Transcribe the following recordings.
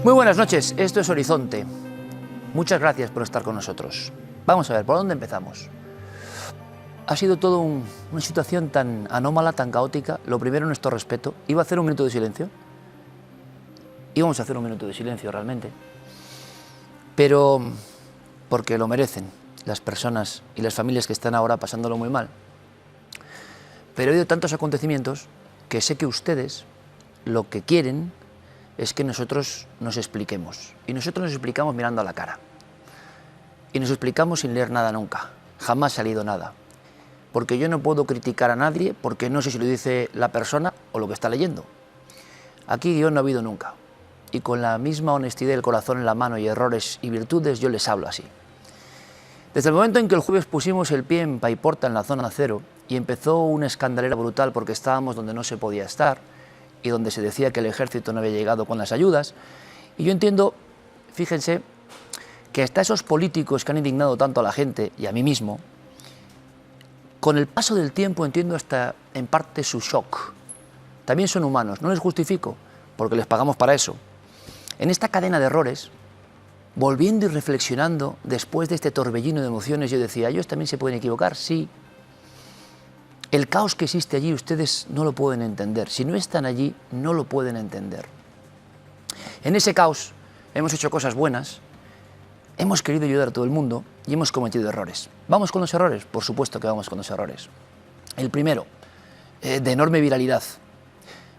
Muy buenas noches, esto es Horizonte. Muchas gracias por estar con nosotros. Vamos a ver, ¿por dónde empezamos? Ha sido todo una situación tan anómala, tan caótica. Lo primero, nuestro respeto. ¿Iba a hacer un minuto de silencio? Íbamos a hacer un minuto de silencio realmente. Pero porque lo merecen las personas y las familias que están ahora pasándolo muy mal. Pero ha habido tantos acontecimientos que sé que ustedes lo que quieren es que nosotros nos expliquemos. Y nosotros nos explicamos mirando a la cara. Y nos explicamos sin leer nada nunca. Jamás ha salido nada. Porque yo no puedo criticar a nadie porque no sé si lo dice la persona o lo que está leyendo. Aquí Dios no ha habido nunca. Y con la misma honestidad del corazón en la mano y errores y virtudes yo les hablo así. Desde el momento en que el jueves pusimos el pie en Paiporta, en la zona cero, y empezó una escandalera brutal porque estábamos donde no se podía estar y donde se decía que el ejército no había llegado con las ayudas, y yo entiendo, fíjense, que hasta esos políticos que han indignado tanto a la gente y a mí mismo, con el paso del tiempo entiendo hasta en parte su shock. También son humanos, no les justifico, porque les pagamos para eso. En esta cadena de errores, volviendo y reflexionando después de este torbellino de emociones, yo decía, ellos también se pueden equivocar, sí. El caos que existe allí ustedes no lo pueden entender. Si no están allí, no lo pueden entender. En ese caos hemos hecho cosas buenas, hemos querido ayudar a todo el mundo y hemos cometido errores. ¿Vamos con los errores? Por supuesto que vamos con los errores. El primero, de enorme viralidad.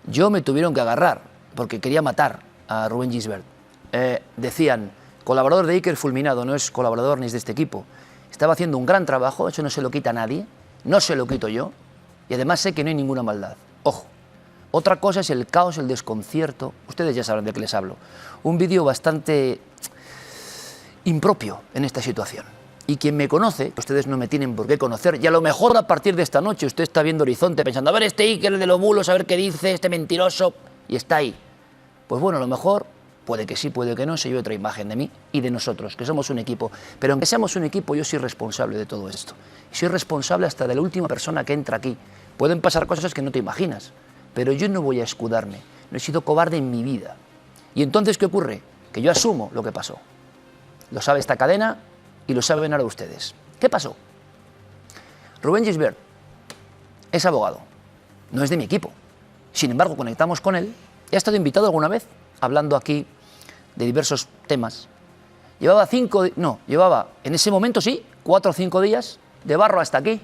Yo me tuvieron que agarrar porque quería matar a Rubén Gisbert. Decían, colaborador de Iker fulminado, no es colaborador ni es de este equipo. Estaba haciendo un gran trabajo, eso no se lo quita a nadie, no se lo quito yo, y además sé que no hay ninguna maldad. Ojo, otra cosa es el caos, el desconcierto, ustedes ya saben de qué les hablo. Un vídeo bastante impropio en esta situación. Y quien me conoce, ustedes no me tienen por qué conocer, y a lo mejor a partir de esta noche usted está viendo Horizonte pensando, a ver este Iker de los bulos, a ver qué dice, este mentiroso, y está ahí. Pues bueno, a lo mejor, puede que sí, puede que no, se lleve otra imagen de mí y de nosotros, que somos un equipo. Pero aunque seamos un equipo, yo soy responsable de todo esto. Soy responsable hasta de la última persona que entra aquí. Pueden pasar cosas que no te imaginas, pero yo no voy a escudarme. No he sido cobarde en mi vida. Y entonces, ¿qué ocurre? Que yo asumo lo que pasó. Lo sabe esta cadena y lo saben ahora ustedes. ¿Qué pasó? Rubén Gisbert es abogado, no es de mi equipo. Sin embargo, conectamos con él. He estado invitado alguna vez, hablando aquí de diversos temas. Llevaba en ese momento sí, 4 o 5 días de Barro hasta aquí,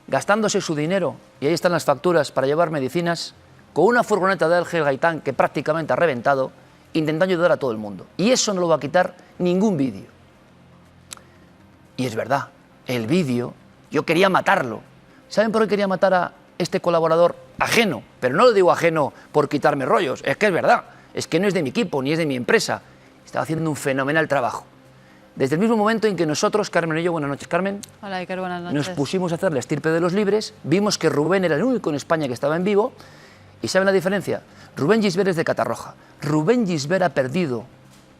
gastándose su dinero, y ahí están las facturas para llevar medicinas, con una furgoneta de Ángel Gaitán que prácticamente ha reventado, intentando ayudar a todo el mundo. Y eso no lo va a quitar ningún vídeo. Y es verdad, el vídeo, yo quería matarlo. ¿Saben por qué quería matar a este colaborador ajeno? Pero no lo digo ajeno por quitarme rollos, es que es verdad, es que no es de mi equipo, ni es de mi empresa. Estaba haciendo un fenomenal trabajo. Desde el mismo momento en que nosotros, Carmen y yo, buenas noches, Carmen, hola, Iker, buenas noches, nos pusimos a hacer la estirpe de los libres, vimos que Rubén era el único en España que estaba en vivo, y ¿saben la diferencia? Rubén Gisbert es de Catarroja. Rubén Gisbert ha perdido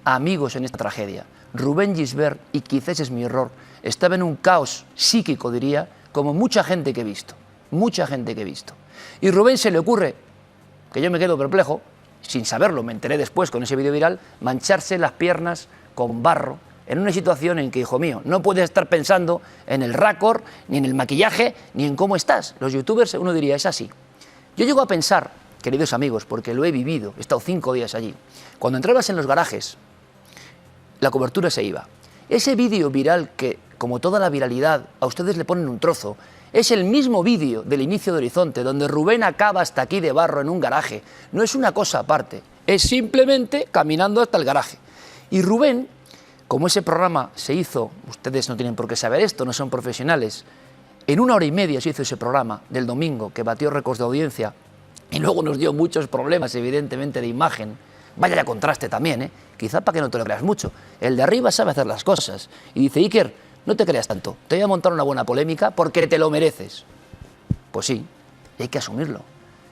a amigos en esta tragedia. Rubén Gisbert, y quizás es mi error, estaba en un caos psíquico, diría, como mucha gente que he visto. Mucha gente que he visto. Y Rubén se le ocurre, que yo me quedo perplejo, sin saberlo, me enteré después con ese vídeo viral, mancharse las piernas con barro en una situación en que, hijo mío, no puedes estar pensando en el récord, ni en el maquillaje, ni en cómo estás. Los youtubers, uno diría, es así. Yo llego a pensar, queridos amigos, porque lo he vivido, he estado 5 días allí, cuando entrabas en los garajes, la cobertura se iba. Ese vídeo viral que, como toda la viralidad, a ustedes le ponen un trozo, es el mismo vídeo del inicio de Horizonte, donde Rubén acaba hasta aquí de Barro en un garaje. No es una cosa aparte, es simplemente caminando hasta el garaje. Y Rubén, como ese programa se hizo, ustedes no tienen por qué saber esto, no son profesionales, en 1 hora y media se hizo ese programa del domingo, que batió récords de audiencia, y luego nos dio muchos problemas, evidentemente, de imagen. Vaya ya contraste también, quizá para que no te lo creas mucho. El de arriba sabe hacer las cosas. Y dice, Iker, no te creas tanto, te voy a montar una buena polémica porque te lo mereces. Pues sí, y hay que asumirlo.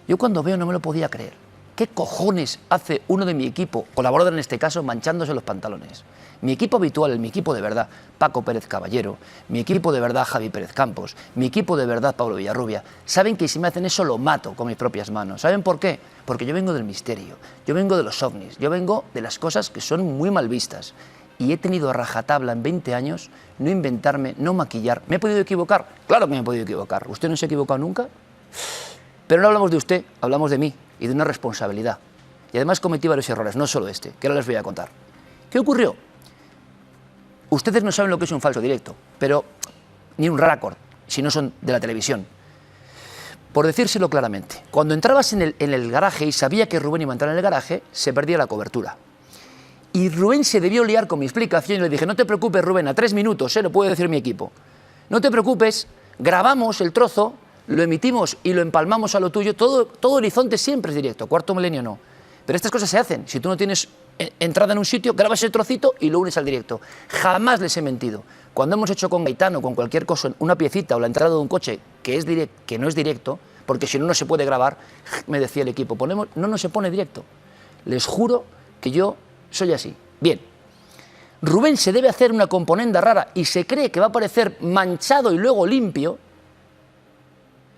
Yo cuando veo no me lo podía creer. ¿qué cojones hace uno de mi equipo, colaborador en este caso, manchándose los pantalones? Mi equipo habitual, mi equipo de verdad, Paco Pérez Caballero, mi equipo de verdad, Javi Pérez Campos, mi equipo de verdad, Pablo Villarrubia, saben que si me hacen eso lo mato con mis propias manos. ¿Saben por qué? Porque yo vengo del misterio, yo vengo de los ovnis, yo vengo de las cosas que son muy mal vistas. Y he tenido a rajatabla en 20 años no inventarme, no maquillar. ¿Me he podido equivocar? Claro que me he podido equivocar. ¿Usted no se ha equivocado nunca? Pero no hablamos de usted, hablamos de mí y de una responsabilidad. Y además cometí varios errores, no solo este, que ahora les voy a contar. ¿Qué ocurrió? Ustedes no saben lo que es un falso directo, pero ni un récord, si no son de la televisión. Por decírselo claramente, cuando entrabas en el garaje y sabía que Rubén iba a entrar en el garaje, se perdía la cobertura. Y Rubén se debió liar con mi explicación y le dije, no te preocupes, Rubén, a 3 minutos, lo puede decir mi equipo. No te preocupes, grabamos el trozo, lo emitimos y lo empalmamos a lo tuyo. Todo Horizonte siempre es directo, Cuarto Milenio no. Pero estas cosas se hacen. Si tú no tienes entrada en un sitio, grabas el trocito y lo unes al directo. Jamás les he mentido. Cuando hemos hecho con Gaitán con cualquier cosa, una piecita o la entrada de un coche que no es directo, porque si no, no se puede grabar, me decía el equipo, no se pone directo. Les juro que yo soy así. Bien, Rubén se debe hacer una componenda rara y se cree que va a parecer manchado y luego limpio,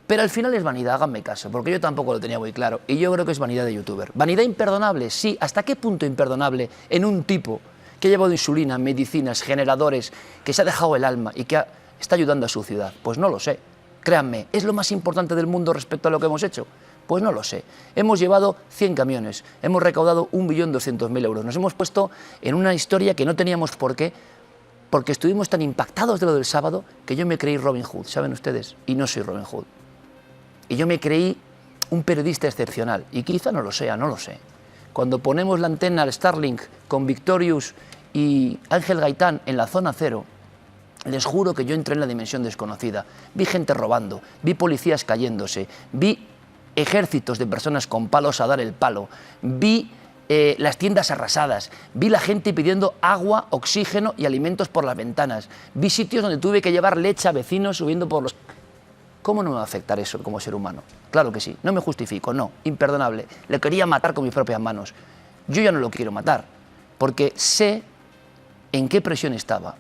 pero al final es vanidad, háganme caso, porque yo tampoco lo tenía muy claro y yo creo que es vanidad de youtuber. Vanidad imperdonable, sí. ¿Hasta qué punto imperdonable en un tipo que ha llevado insulina, medicinas, generadores, que se ha dejado el alma y que está ayudando a su ciudad? Pues no lo sé. Créanme, ¿es lo más importante del mundo respecto a lo que hemos hecho? Pues no lo sé. Hemos llevado 100 camiones, hemos recaudado 1.200.000 euros. Nos hemos puesto en una historia que no teníamos por qué, porque estuvimos tan impactados de lo del sábado que yo me creí Robin Hood, ¿saben ustedes? Y no soy Robin Hood. Y yo me creí un periodista excepcional, y quizá no lo sea, no lo sé. Cuando ponemos la antena al Starlink con Victorious y Ángel Gaitán en la zona cero, les juro que yo entré en la dimensión desconocida. Vi gente robando, vi policías cayéndose, vi ejércitos de personas con palos a dar el palo, vi las tiendas arrasadas, vi la gente pidiendo agua, oxígeno y alimentos por las ventanas, vi sitios donde tuve que llevar leche a vecinos subiendo por los... ¿Cómo no me va a afectar eso como ser humano? Claro que sí, no me justifico, no, imperdonable. Le quería matar con mis propias manos. Yo ya no lo quiero matar, porque sé en qué presión estaba.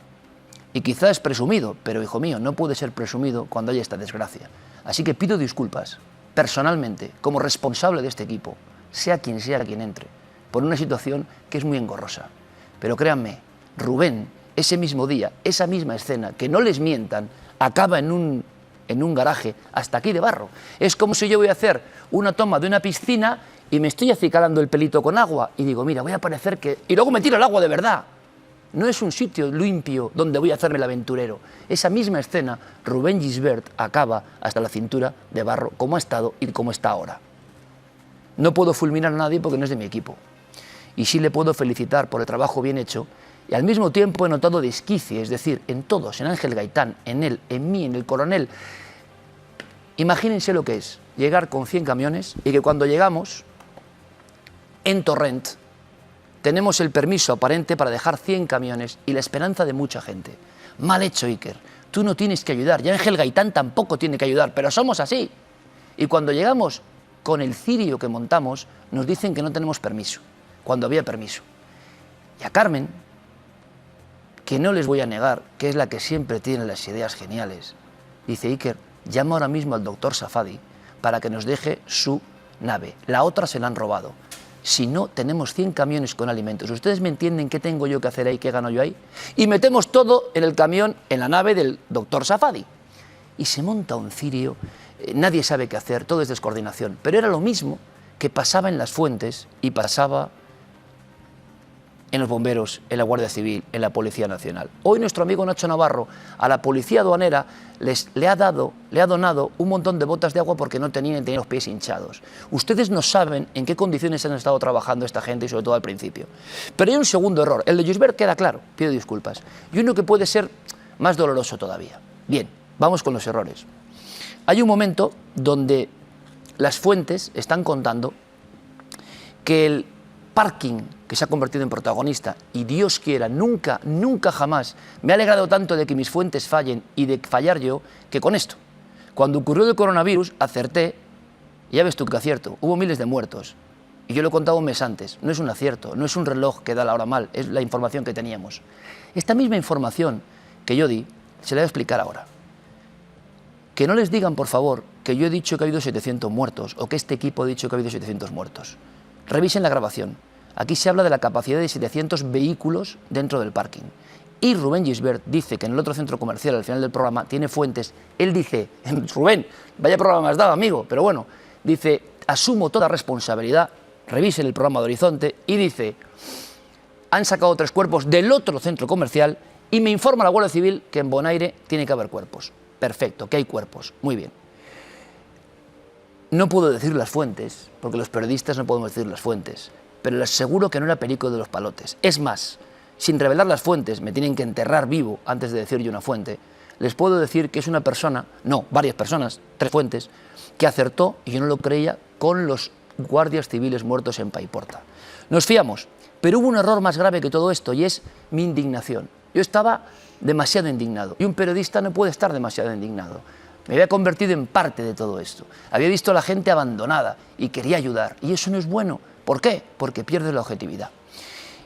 Y quizá es presumido, pero hijo mío, no puede ser presumido cuando haya esta desgracia. Así que pido disculpas, personalmente, como responsable de este equipo, sea quien entre, por una situación que es muy engorrosa. Pero créanme, Rubén, ese mismo día, esa misma escena, que no les mientan, acaba en un garaje hasta aquí de barro. Es como si yo voy a hacer una toma de una piscina y me estoy acicalando el pelito con agua y digo, mira, voy a parecer que... Y luego me tiro el agua de verdad. No es un sitio limpio donde voy a hacerme el aventurero. Esa misma escena, Rubén Gisbert acaba hasta la cintura de barro, como ha estado y como está ahora. No puedo fulminar a nadie porque no es de mi equipo. Y sí le puedo felicitar por el trabajo bien hecho. Y al mismo tiempo he notado desquicie, es decir, en todos, en Ángel Gaitán, en él, en mí, en el coronel. Imagínense lo que es llegar con 100 camiones y que cuando llegamos en Torrent tenemos el permiso aparente para dejar 100 camiones y la esperanza de mucha gente. Mal hecho, Iker. Tú no tienes que ayudar y Ángel Gaitán tampoco tiene que ayudar, pero somos así. Y cuando llegamos con el cirio que montamos, nos dicen que no tenemos permiso, cuando había permiso. Y a Carmen, que no les voy a negar, que es la que siempre tiene las ideas geniales, dice, Iker, llama ahora mismo al doctor Safadi para que nos deje su nave. La otra se la han robado. Si no, tenemos 100 camiones con alimentos. ¿Ustedes me entienden qué tengo yo que hacer ahí, qué gano yo ahí? Y metemos todo en el camión, en la nave del doctor Safadi. Y se monta un cirio, nadie sabe qué hacer, todo es descoordinación. Pero era lo mismo que pasaba en las Fuentes y pasaba en los bomberos, en la Guardia Civil, en la Policía Nacional. Hoy nuestro amigo Nacho Navarro a la Policía Aduanera le ha donado un montón de botas de agua porque no tenían los pies hinchados. Ustedes no saben en qué condiciones han estado trabajando esta gente y sobre todo al principio. Pero hay un segundo error, el de Gisbert queda claro, pido disculpas, y uno que puede ser más doloroso todavía. Bien, vamos con los errores. Hay un momento donde las fuentes están contando que el parking que se ha convertido en protagonista, y Dios quiera, nunca, nunca jamás me ha alegrado tanto de que mis fuentes fallen y de fallar yo, que con esto. Cuando ocurrió el coronavirus, acerté, y ya ves tú que acierto, hubo miles de muertos, Y yo lo he contado un mes antes. No es un acierto, no es un reloj que da la hora mal, es la información que teníamos. Esta misma información que yo di, se la voy a explicar ahora. Que no les digan, por favor, que yo he dicho que ha habido 700 muertos o que este equipo ha dicho que ha habido 700 muertos. Revisen la grabación. Aquí se habla de la capacidad de 700 vehículos dentro del parking. Y Rubén Gisbert dice que en el otro centro comercial, al final del programa, tiene fuentes. Él dice, Rubén, vaya programa has dado, amigo, pero bueno, dice, asumo toda responsabilidad, revisen el programa de Horizonte, y dice, han sacado 3 cuerpos del otro centro comercial y me informa la Guardia Civil que en Bonaire tiene que haber cuerpos. Perfecto, que hay cuerpos, muy bien. No puedo decir las fuentes, porque los periodistas no podemos decir las fuentes, pero les aseguro que no era Perico de los Palotes. Es más, sin revelar las fuentes, me tienen que enterrar vivo antes de decir yo una fuente, les puedo decir que es una persona, no, varias personas, 3 fuentes, que acertó, y yo no lo creía, con los guardias civiles muertos en Paiporta. Nos fiamos, pero hubo un error más grave que todo esto, y es mi indignación. Yo estaba demasiado indignado, y un periodista no puede estar demasiado indignado. Me había convertido en parte de todo esto. Había visto a la gente abandonada y quería ayudar, y eso no es bueno. ¿Por qué? Porque pierde la objetividad.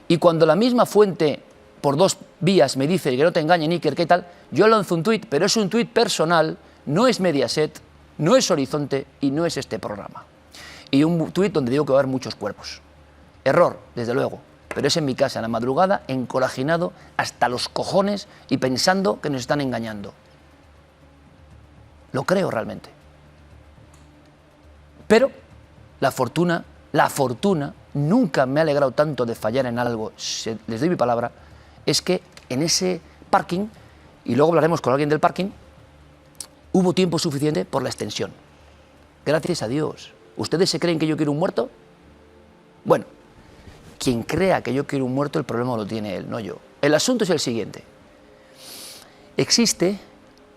Y cuando la misma fuente, por 2 vías, me dice que no te engañen, Iker, ¿qué tal? Yo lanzo un tuit, pero es un tuit personal, no es Mediaset, no es Horizonte y no es este programa. Y un tuit donde digo que va a haber muchos cuerpos. Error, desde luego, pero es en mi casa, en la madrugada, encorajinado hasta los cojones y pensando que nos están engañando. Lo creo realmente. Pero la fortuna, nunca me ha alegrado tanto de fallar en algo, les doy mi palabra, es que en ese parking, y luego hablaremos con alguien del parking, hubo tiempo suficiente por la extensión. Gracias a Dios. ¿Ustedes se creen que yo quiero un muerto? Bueno, quien crea que yo quiero un muerto, el problema lo tiene él, no yo. El asunto es el siguiente. Existe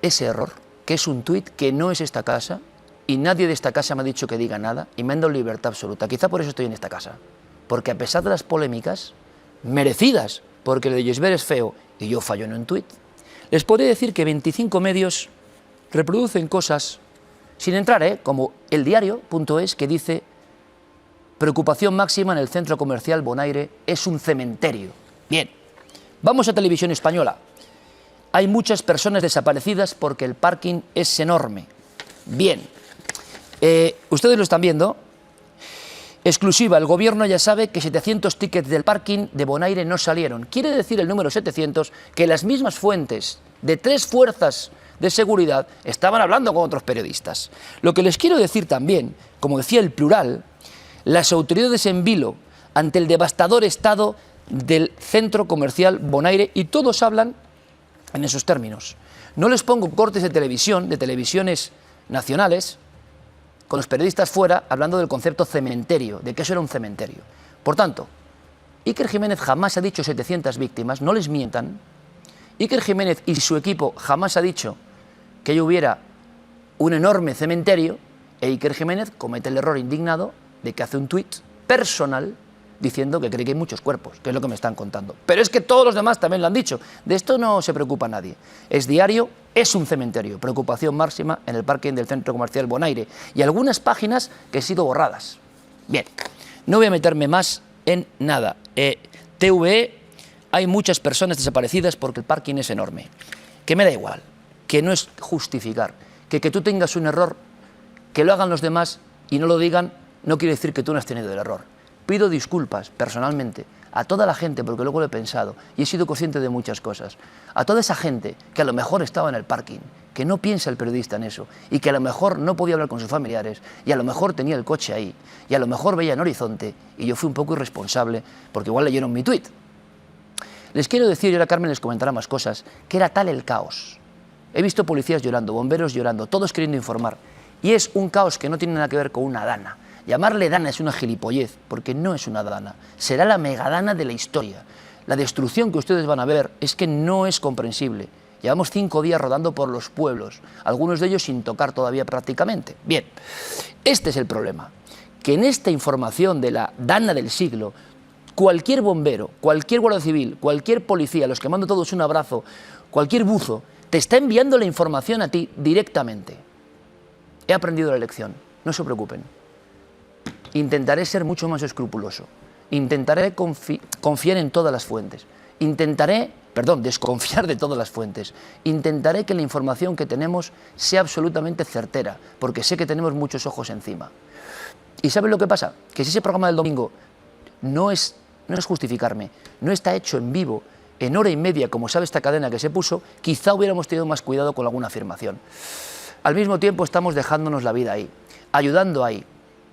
ese error, que es un tuit que no es esta casa, y nadie de esta casa me ha dicho que diga nada, y me han dado libertad absoluta. Quizá por eso estoy en esta casa. Porque a pesar de las polémicas, merecidas, porque lo de Gisbert es feo, y yo fallo en un tuit, les podré decir que 25 medios reproducen cosas, sin entrar, como eldiario.es, que dice: preocupación máxima en el centro comercial Bonaire, es un cementerio. Bien, vamos a Televisión Española. Hay muchas personas desaparecidas porque el parking es enorme. Bien, ustedes lo están viendo. Exclusiva, el gobierno ya sabe que 700 tickets del parking de Bonaire no salieron. Quiere decir el número 700 que las mismas fuentes de 3 fuerzas de seguridad estaban hablando con otros periodistas. Lo que les quiero decir también, como decía el plural, las autoridades en vilo ante el devastador estado del centro comercial Bonaire, y todos hablan en esos términos. No les pongo cortes de televisión, de televisiones nacionales, con los periodistas fuera hablando del concepto cementerio, de que eso era un cementerio. Por tanto, Iker Jiménez jamás ha dicho 700 víctimas, no les mientan. Iker Jiménez y su equipo jamás ha dicho que hubiera un enorme cementerio, e Iker Jiménez comete el error indignado de que hace un tuit personal diciendo que cree que hay muchos cuerpos, que es lo que me están contando. Pero es que todos los demás también lo han dicho. De esto no se preocupa nadie. Es diario, es un cementerio. Preocupación máxima en el parking del centro comercial Bonaire. Y algunas páginas que han sido borradas. Bien, no voy a meterme más en nada. TVE, hay muchas personas desaparecidas porque el parking es enorme. Que me da igual, que no es justificar. Que tú tengas un error, que lo hagan los demás y no lo digan, no quiere decir que tú no has tenido el error. Pido disculpas personalmente a toda la gente, porque luego lo he pensado y he sido consciente de muchas cosas. A toda esa gente que a lo mejor estaba en el parking, que no piensa el periodista en eso, y que a lo mejor no podía hablar con sus familiares, y a lo mejor tenía el coche ahí, y a lo mejor veía en Horizonte, y yo fui un poco irresponsable, porque igual leyeron mi tuit. Les quiero decir, y ahora Carmen les comentará más cosas, que era tal el caos. He visto policías llorando, bomberos llorando, todos queriendo informar, y es un caos que no tiene nada que ver con una dana. Llamarle dana es una gilipollez, porque no es una dana, será la megadana de la historia. La destrucción que ustedes van a ver es que no es comprensible. Llevamos 5 días rodando por los pueblos, algunos de ellos sin tocar todavía prácticamente. Bien, este es el problema, que en esta información de la dana del siglo, cualquier bombero, cualquier guardia civil, cualquier policía, los que mando todos un abrazo, cualquier buzo, te está enviando la información a ti directamente. He aprendido la lección, no se preocupen. Intentaré ser mucho más escrupuloso. Intentaré confiar en todas las fuentes. Intentaré, desconfiar de todas las fuentes. Intentaré que la información que tenemos sea absolutamente certera, porque sé que tenemos muchos ojos encima. ¿Y sabes lo que pasa? Que si ese programa del domingo no es justificarme, no está hecho en vivo, en hora y media, como sabe esta cadena que se puso, quizá hubiéramos tenido más cuidado con alguna afirmación. Al mismo tiempo estamos dejándonos la vida ahí, ayudando ahí.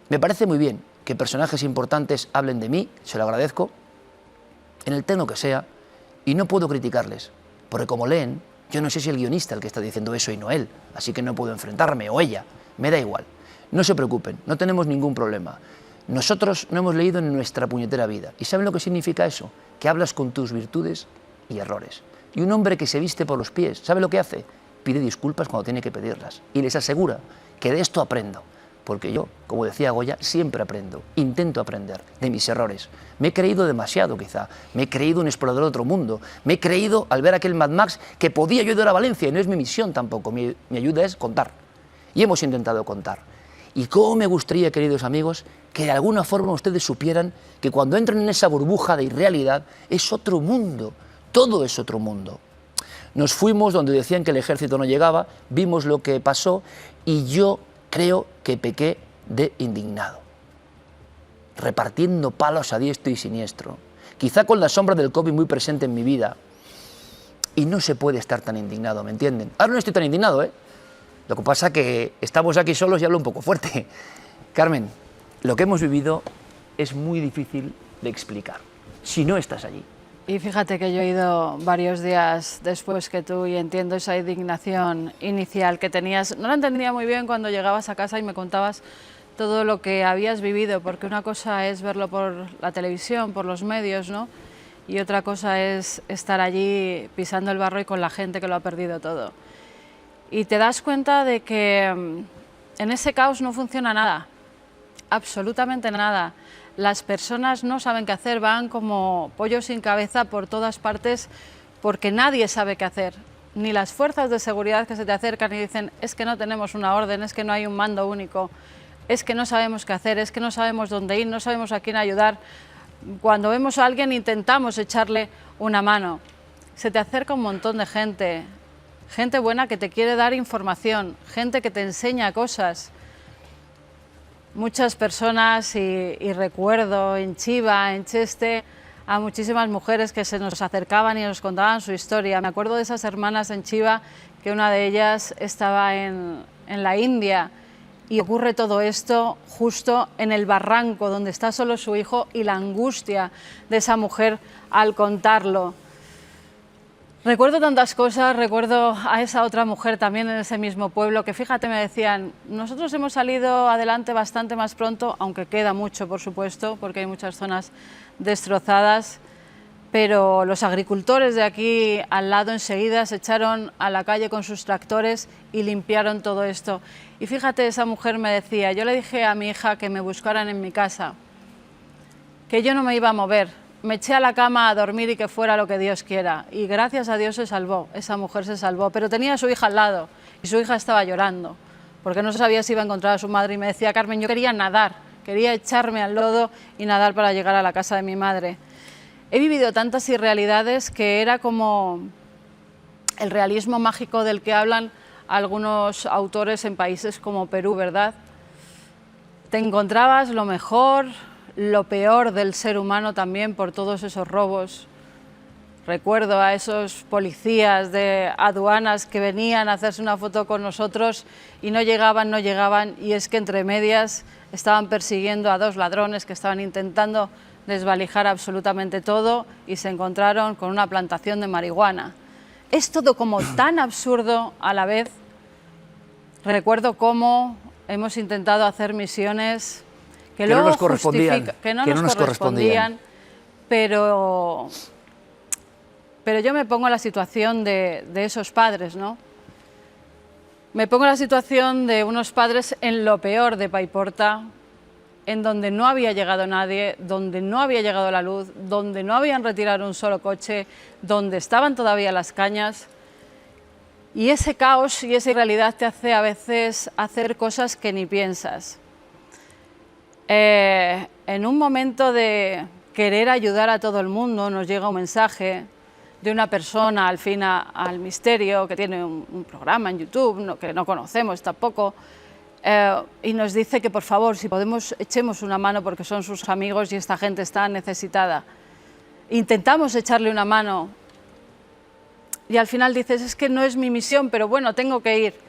Me parece muy bien que personajes importantes hablen de mí, se lo agradezco, en el tono que sea, y no puedo criticarles, porque como leen, yo no sé si el guionista el que está diciendo eso y no él, así que no puedo enfrentarme, o ella, me da igual. No se preocupen, no tenemos ningún problema. Nosotros no hemos leído en nuestra puñetera vida. ¿Y saben lo que significa eso? Que hablas con tus virtudes y errores. Y un hombre que se viste por los pies, ¿sabe lo que hace? Pide disculpas cuando tiene que pedirlas. Y les asegura que de esto aprendo. Porque yo, como decía Goya, siempre aprendo, intento aprender de mis errores. Me he creído demasiado quizá, me he creído un explorador de otro mundo, me he creído al ver aquel Mad Max que podía yo ayudar a Valencia y no es mi misión tampoco, mi ayuda es contar. Y hemos intentado contar. Y cómo me gustaría, queridos amigos, que de alguna forma ustedes supieran que cuando entran en esa burbuja de irrealidad es otro mundo, todo es otro mundo. Nos fuimos donde decían que el ejército no llegaba, vimos lo que pasó y yo creo que pequé de indignado, repartiendo palos a diestro y siniestro, quizá con la sombra del COVID muy presente en mi vida. Y no se puede estar tan indignado, ¿me entienden? Ahora no estoy tan indignado, ¿eh? Lo que pasa es que estamos aquí solos y hablo un poco fuerte. Carmen, lo que hemos vivido es muy difícil de explicar, si no estás allí. Y fíjate que yo he ido varios días después que tú y entiendo esa indignación inicial que tenías. No la entendía muy bien cuando llegabas a casa y me contabas todo lo que habías vivido, porque una cosa es verlo por la televisión, por los medios, ¿no? Y otra cosa es estar allí pisando el barro y con la gente que lo ha perdido todo. Y te das cuenta de que en ese caos no funciona nada, absolutamente nada. Las personas no saben qué hacer, van como pollos sin cabeza por todas partes porque nadie sabe qué hacer. Ni las fuerzas de seguridad que se te acercan y dicen es que no tenemos una orden, es que no hay un mando único, es que no sabemos qué hacer, es que no sabemos dónde ir, no sabemos a quién ayudar. Cuando vemos a alguien intentamos echarle una mano. Se te acerca un montón de gente. Gente buena que te quiere dar información, gente que te enseña cosas. Muchas personas, y recuerdo en Chiva, en Cheste, a muchísimas mujeres que se nos acercaban y nos contaban su historia. Me acuerdo de esas hermanas en Chiva, que una de ellas estaba en la India y ocurre todo esto justo en el barranco donde está solo su hijo y la angustia de esa mujer al contarlo. Recuerdo tantas cosas, recuerdo a esa otra mujer también en ese mismo pueblo que, fíjate, me decían, nosotros hemos salido adelante bastante más pronto, aunque queda mucho, por supuesto, porque hay muchas zonas destrozadas, pero los agricultores de aquí al lado enseguida se echaron a la calle con sus tractores y limpiaron todo esto. Y fíjate, esa mujer me decía, yo le dije a mi hija que me buscaran en mi casa, que yo no me iba a mover. Me eché a la cama a dormir y que fuera lo que Dios quiera. Y gracias a Dios se salvó, esa mujer se salvó. Pero tenía a su hija al lado y su hija estaba llorando porque no sabía si iba a encontrar a su madre. Y me decía, Carmen, yo quería nadar, quería echarme al lodo y nadar para llegar a la casa de mi madre. He vivido tantas irrealidades que era como el realismo mágico del que hablan algunos autores en países como Perú, ¿verdad? Te encontrabas lo mejor, lo peor del ser humano también por todos esos robos. Recuerdo a esos policías de aduanas que venían a hacerse una foto con nosotros y no llegaban, y es que entre medias estaban persiguiendo a dos ladrones que estaban intentando desvalijar absolutamente todo y se encontraron con una plantación de marihuana. Es todo como tan absurdo a la vez. Recuerdo cómo hemos intentado hacer misiones que luego no nos correspondían, que no nos correspondían, pero yo me pongo en la situación de esos padres, ¿no? Me pongo en la situación de unos padres en lo peor de Paiporta, en donde no había llegado nadie, donde no había llegado la luz, donde no habían retirado un solo coche, donde estaban todavía las cañas. Y ese caos y esa irrealidad te hace a veces hacer cosas que ni piensas. En un momento de querer ayudar a todo el mundo, nos llega un mensaje de una persona al fin al misterio, que tiene un programa en YouTube, que no conocemos tampoco, y nos dice que por favor, si podemos, echemos una mano porque son sus amigos y esta gente está necesitada. Intentamos echarle una mano y al final dices, es que no es mi misión, pero bueno, tengo que ir.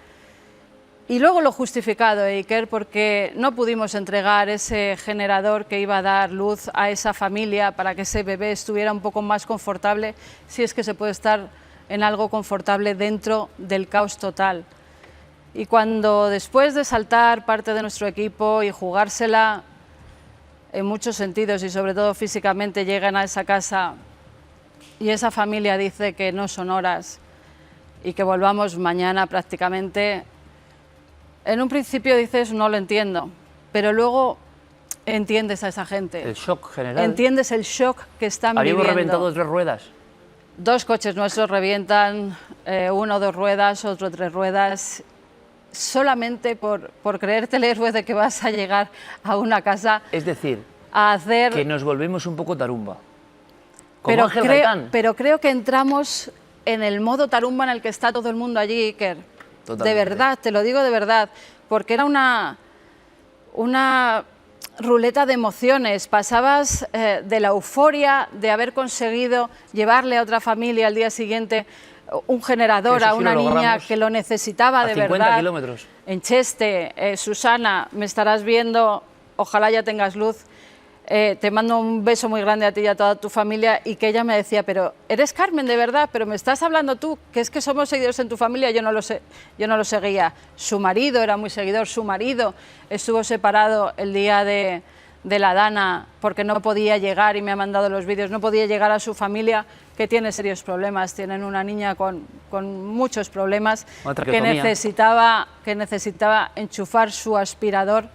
Y luego lo justificado, Iker, porque no pudimos entregar ese generador que iba a dar luz a esa familia para que ese bebé estuviera un poco más confortable, si es que se puede estar en algo confortable dentro del caos total. Y cuando después de saltar parte de nuestro equipo y jugársela en muchos sentidos y sobre todo físicamente, llegan a esa casa y esa familia dice que no son horas y que volvamos mañana prácticamente. En un principio dices, no lo entiendo, pero luego entiendes a esa gente. El shock general. Entiendes el shock que están viviendo. ¿Habíamos reventado 3 ruedas? 2 coches nuestros revientan, 1 o 2 ruedas, otro 3 ruedas, solamente por creerte el héroe de que vas a llegar a una casa. Es decir, a hacer... que nos volvemos un poco tarumba. Como Ángel Gaitán. Pero creo que entramos en el modo tarumba en el que está todo el mundo allí, Iker. Totalmente. De verdad, te lo digo de verdad, porque era una ruleta de emociones. Pasabas de la euforia de haber conseguido llevarle a otra familia al día siguiente un generador a una niña que lo necesitaba de verdad. 50 kilómetros. En Cheste, Susana, me estarás viendo, ojalá ya tengas luz. Te mando un beso muy grande a ti y a toda tu familia, y que ella me decía, pero eres Carmen de verdad, pero me estás hablando tú, que es que somos seguidores en tu familia. Yo no lo sé, yo no lo seguía. Su marido era muy seguidor, su marido estuvo separado el día de la Dana porque no podía llegar, y me ha mandado los vídeos, no podía llegar a su familia, que tiene serios problemas, tienen una niña con muchos problemas, que necesitaba enchufar su aspirador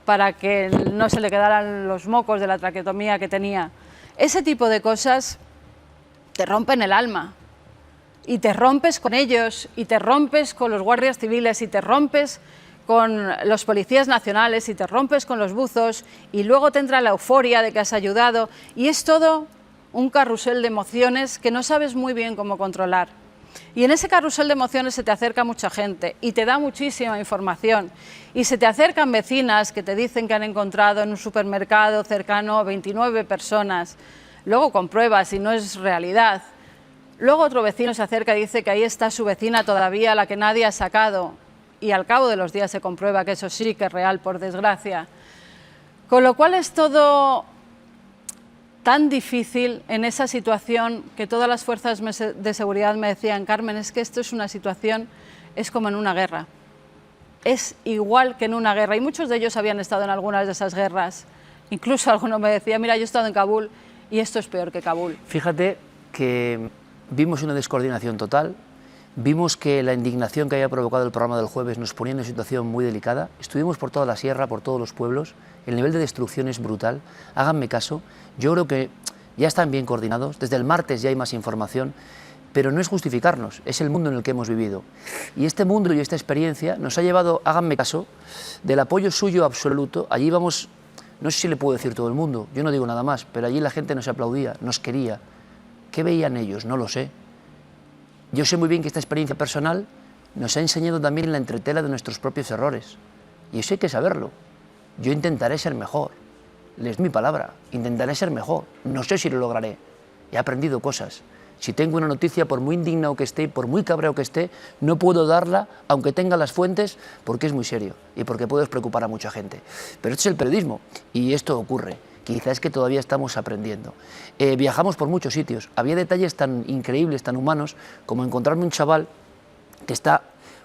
para que no se le quedaran los mocos de la traqueotomía que tenía. Ese tipo de cosas te rompen el alma, y te rompes con ellos, y te rompes con los guardias civiles, y te rompes con los policías nacionales, y te rompes con los buzos, y luego te entra la euforia de que has ayudado, y es todo un carrusel de emociones que no sabes muy bien cómo controlar. Y en ese carrusel de emociones se te acerca mucha gente y te da muchísima información, y se te acercan vecinas que te dicen que han encontrado en un supermercado cercano 29 personas, luego compruebas y no es realidad. Luego otro vecino se acerca y dice que ahí está su vecina todavía, la que nadie ha sacado, y al cabo de los días se comprueba que eso sí que es real, por desgracia. Con lo cual es todo tan difícil en esa situación que todas las fuerzas de seguridad me decían, Carmen, es que esto es una situación, es como en una guerra, es igual que en una guerra, y muchos de ellos habían estado en algunas de esas guerras. Incluso alguno me decía, mira, yo he estado en Kabul y esto es peor que Kabul. Fíjate que vimos una descoordinación total, vimos que la indignación que había provocado el programa del jueves nos ponía en una situación muy delicada. Estuvimos por toda la sierra, por todos los pueblos, el nivel de destrucción es brutal. Háganme caso, yo creo que ya están bien coordinados, desde el martes ya hay más información, pero no es justificarnos, es el mundo en el que hemos vivido. Y este mundo y esta experiencia nos ha llevado, háganme caso, del apoyo suyo absoluto. Allí vamos, no sé si le puedo decir todo el mundo, yo no digo nada más, pero allí la gente nos aplaudía, nos quería. ¿Qué veían ellos? No lo sé. Yo sé muy bien que esta experiencia personal nos ha enseñado también la entretela de nuestros propios errores, y eso hay que saberlo. Yo intentaré ser mejor, les doy mi palabra, intentaré ser mejor, no sé si lo lograré, he aprendido cosas. Si tengo una noticia, por muy indignado que esté, por muy cabreado que esté, no puedo darla, aunque tenga las fuentes, porque es muy serio y porque puedes preocupar a mucha gente. Pero esto es el periodismo y esto ocurre. Quizás es que todavía estamos aprendiendo. Viajamos por muchos sitios. Había detalles tan increíbles, tan humanos, como encontrarme un chaval que está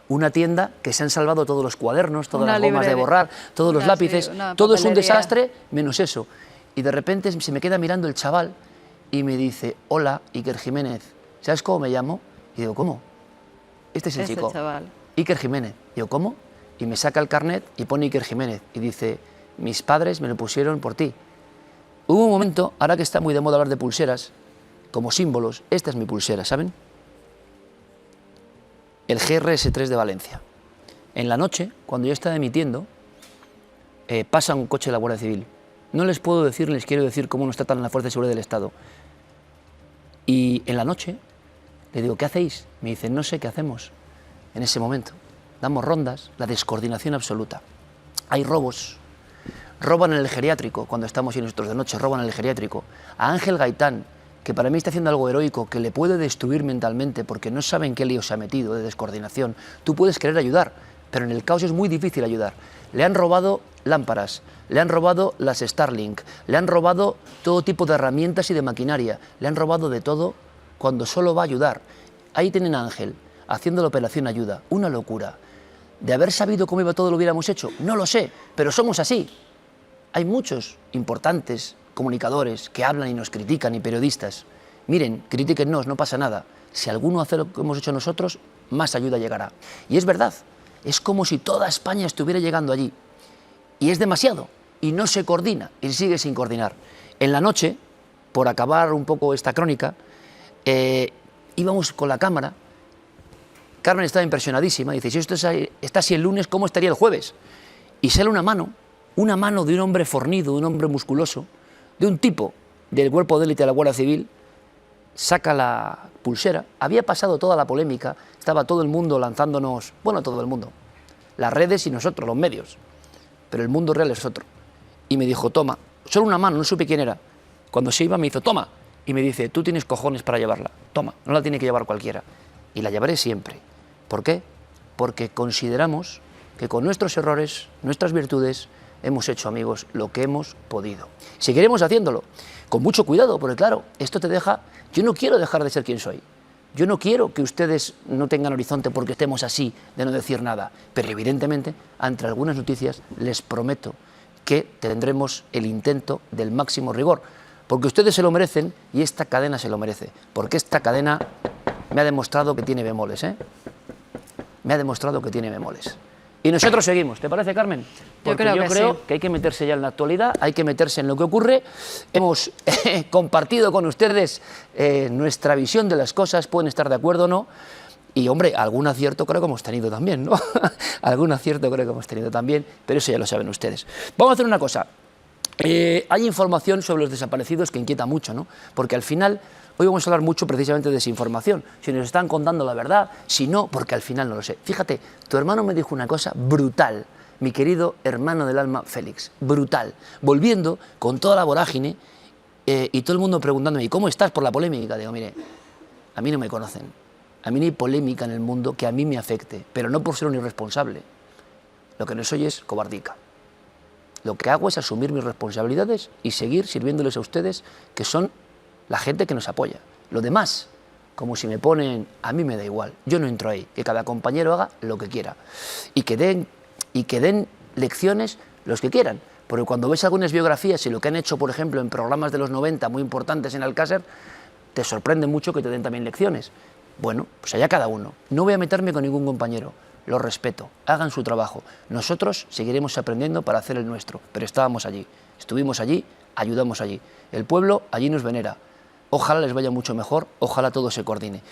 una tienda que se han salvado todos los cuadernos, todas las gomas de borrar, todos los lápices, todo es un desastre menos eso. Y de repente se me queda mirando el chaval y me dice, hola, Iker Jiménez, ¿sabes cómo me llamo? Y digo, ¿cómo? Este es el chico, chaval. Iker Jiménez. Digo, ¿cómo? Y me saca el carnet y pone Iker Jiménez y dice, mis padres me lo pusieron por ti. Hubo un momento, ahora que está muy de moda hablar de pulseras, como símbolos, esta es mi pulsera, ¿saben? El GRS3 de Valencia. En la noche, cuando yo estaba emitiendo, pasa un coche de la Guardia Civil. No les puedo decir, les quiero decir cómo nos tratan en la Fuerza de Seguridad del Estado. Y en la noche le digo, ¿qué hacéis? Me dicen, no sé qué hacemos en ese momento. Damos rondas, la descoordinación absoluta. Hay robos. Roban en el geriátrico, cuando estamos en nosotros de noche, roban en el geriátrico. A Ángel Gaitán, que para mí está haciendo algo heroico, que le puede destruir mentalmente porque no saben qué lío se ha metido de descoordinación. Tú puedes querer ayudar, pero en el caos es muy difícil ayudar. Le han robado lámparas, le han robado las Starlink, le han robado todo tipo de herramientas y de maquinaria, le han robado de todo cuando solo va a ayudar. Ahí tienen a Ángel, haciendo la operación ayuda, una locura. ¿De haber sabido cómo iba todo lo hubiéramos hecho? No lo sé, pero somos así. Hay muchos importantes comunicadores que hablan y nos critican y periodistas. Miren, critíquennos, no pasa nada. Si alguno hace lo que hemos hecho nosotros, más ayuda llegará. Y es verdad, es como si toda España estuviera llegando allí. Y es demasiado, y no se coordina, y sigue sin coordinar. En la noche, por acabar un poco esta crónica, íbamos con la cámara. Carmen estaba impresionadísima, dice, si esto está así el lunes, ¿cómo estaría el jueves? Y sale una mano de un hombre fornido, de un hombre musculoso, de un tipo del cuerpo de élite de la Guardia Civil, saca la pulsera. Había pasado toda la polémica, estaba todo el mundo lanzándonos, bueno, todo el mundo, las redes y nosotros, los medios, pero el mundo real es otro. Y me dijo, toma, solo una mano, no supe quién era. Cuando se iba me hizo, toma, y me dice, tú tienes cojones para llevarla, toma, no la tiene que llevar cualquiera. Y la llevaré siempre. ¿Por qué? Porque consideramos que con nuestros errores, nuestras virtudes, hemos hecho, amigos, lo que hemos podido. Seguiremos haciéndolo, con mucho cuidado, porque claro, esto te deja... Yo no quiero dejar de ser quien soy. Yo no quiero que ustedes no tengan horizonte porque estemos así, de no decir nada. Pero evidentemente, ante algunas noticias, les prometo que tendremos el intento del máximo rigor. Porque ustedes se lo merecen y esta cadena se lo merece. Porque esta cadena me ha demostrado que tiene bemoles, ¿eh? Me ha demostrado que tiene bemoles. Y nosotros seguimos, ¿te parece, Carmen? Porque yo creo que hay que meterse ya en la actualidad, hay que meterse en lo que ocurre. Hemos compartido con ustedes nuestra visión de las cosas, pueden estar de acuerdo o no. Y, hombre, algún acierto creo que hemos tenido también, ¿no? Algún acierto creo que hemos tenido también, pero eso ya lo saben ustedes. Vamos a hacer una cosa. Hay información sobre los desaparecidos que inquieta mucho, ¿no? Porque al final... Hoy vamos a hablar mucho precisamente de desinformación, si nos están contando la verdad, si no, porque al final no lo sé. Fíjate, tu hermano me dijo una cosa brutal, mi querido hermano del alma Félix, brutal, volviendo con toda la vorágine y todo el mundo preguntándome, ¿y cómo estás por la polémica? Digo, mire, a mí no me conocen, a mí no hay polémica en el mundo que a mí me afecte, pero no por ser un irresponsable. Lo que no soy es cobardica. Lo que hago es asumir mis responsabilidades y seguir sirviéndoles a ustedes, que son la gente que nos apoya. Lo demás, como si me ponen, a mí me da igual, yo no entro ahí, que cada compañero haga lo que quiera y que den lecciones los que quieran, porque cuando ves algunas biografías y lo que han hecho, por ejemplo, en programas de los 90 muy importantes en Alcácer, te sorprende mucho que te den también lecciones. Bueno, pues allá cada uno. No voy a meterme con ningún compañero, los respeto, hagan su trabajo. Nosotros seguiremos aprendiendo para hacer el nuestro, pero estábamos allí, estuvimos allí, ayudamos allí. El pueblo allí nos venera. Ojalá les vaya mucho mejor, ojalá todo se coordine.